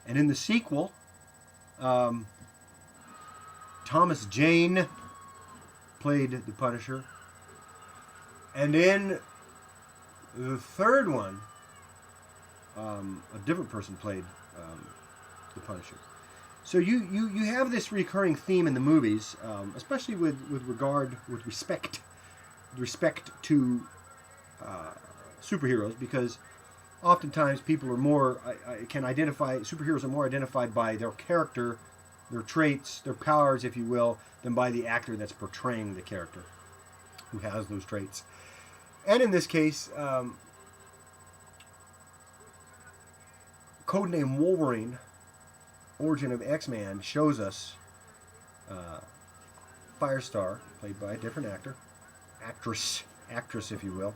And in the sequel, um, Thomas Jane played the Punisher. And in the third one, a different person played the Punisher. So you have this recurring theme in the movies, especially with respect to superheroes, because oftentimes people are more can identify superheroes are more identified by their character, their traits, their powers, if you will, than by the actor that's portraying the character who has those traits. And in this case, codename Wolverine, Origin of X-Man, shows us Firestar, played by a different actress, if you will.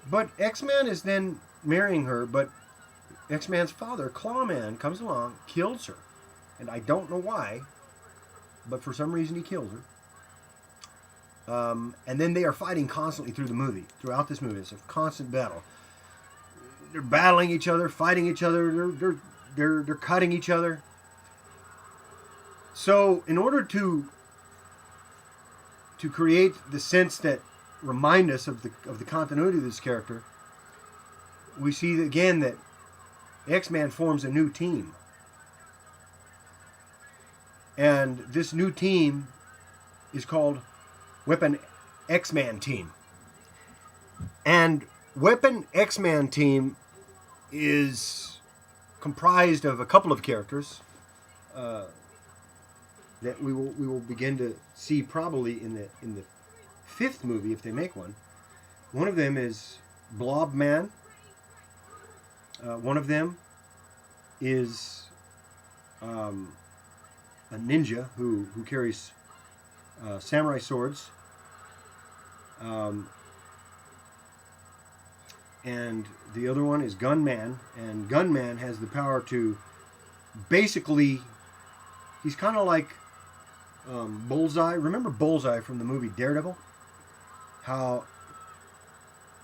But X-Man is then marrying her, but X-Man's father, Clawman, comes along, kills her. And I don't know why, but for some reason he kills her. And then they are fighting constantly throughout this movie. It's a constant battle. They're battling each other, fighting each other, they're cutting each other. So in order to create the sense that remind us of the continuity of this character, we see again that X-Man forms a new team. And this new team is called Weapon X-Man Team. And Weapon X-Man Team is comprised of a couple of characters that we will begin to see probably in the fifth movie, if they make one. One of them is Blob Man. One of them is a ninja who carries samurai swords. And the other one is Gunman. And Gunman has the power to basically, he's kind of like Bullseye. Remember Bullseye from the movie Daredevil? How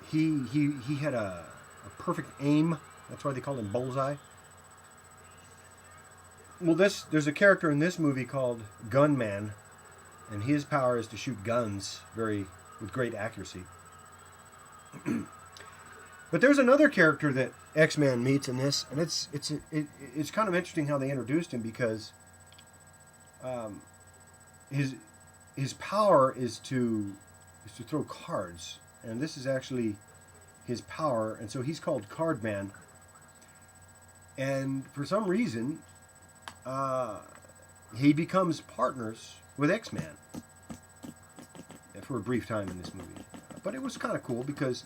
he had a perfect aim. That's why they called him Bullseye. Well, there's a character in this movie called Gunman, and his power is to shoot guns with great accuracy. But there's another character that X-Man meets in this, and it's kind of interesting how they introduced him, because his power is to throw cards, and this is actually his power, and so he's called Cardman. And for some reason, he becomes partners with X-Man for a brief time in this movie. But it was kind of cool, because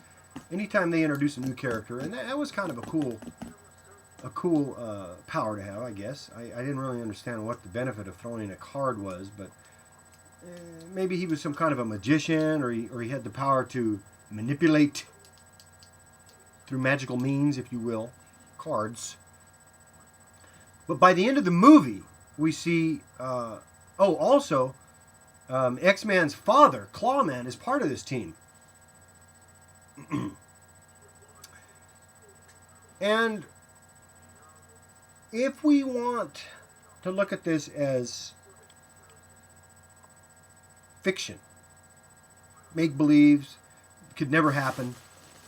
anytime they introduce a new character, and that was kind of a cool power to have, I guess. I didn't really understand what the benefit of throwing a card was, but maybe he was some kind of a magician, or he had the power to manipulate through magical means, if you will, cards. But by the end of the movie, we see, also, X-Man's father, Clawman, is part of this team. And if we want to look at this as fiction, make-believes, could never happen,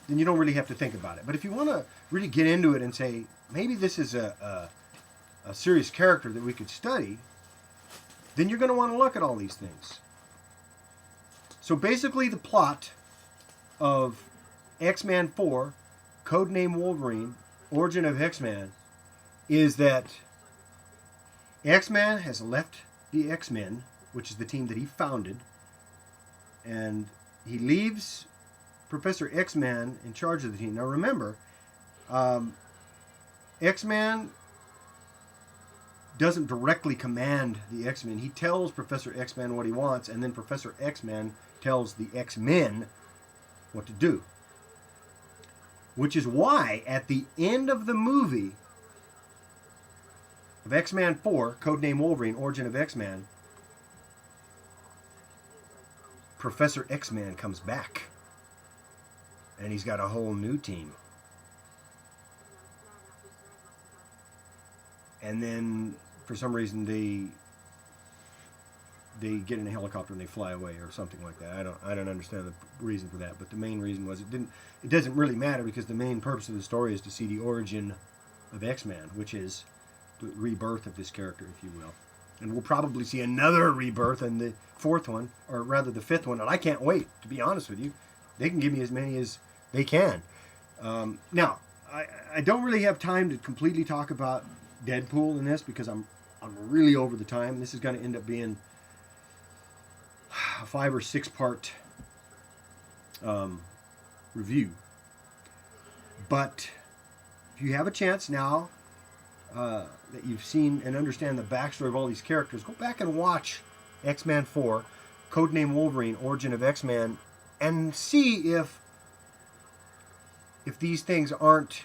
then you don't really have to think about it. But if you want to really get into it and say, maybe this is a serious character that we could study, then you're going to want to look at all these things. So basically the plot of X-Man 4, Codename Wolverine, Origin of X-Man, is that X-Man has left the X-Men, which is the team that he founded, and he leaves Professor X-Man in charge of the team. Now remember, X-Man doesn't directly command the X-Men. He tells Professor X-Man what he wants, and then Professor X-Man tells the X-Men what to do. Which is why, at the end of the movie of X-Man 4, Codename Wolverine, Origin of X-Man, Professor X-Man comes back. And he's got a whole new team. and then for some reason they get in a helicopter and they fly away or something like that. I don't understand the reason for that, but the main reason was it doesn't really matter, because the main purpose of the story is to see the origin of X-Man, which is the rebirth of this character, if you will. And we'll probably see another rebirth in the fourth one, or rather the fifth one, and I can't wait, to be honest with you. They can give me as many as they can. Now, I don't really have time to completely talk about Deadpool in this, because I'm really over the time. This is going to end up being a 5 or 6 part review. But if you have a chance now that you've seen and understand the backstory of all these characters, go back and watch X-Man 4, Codename Wolverine, Origin of X-Man, and see if these things aren't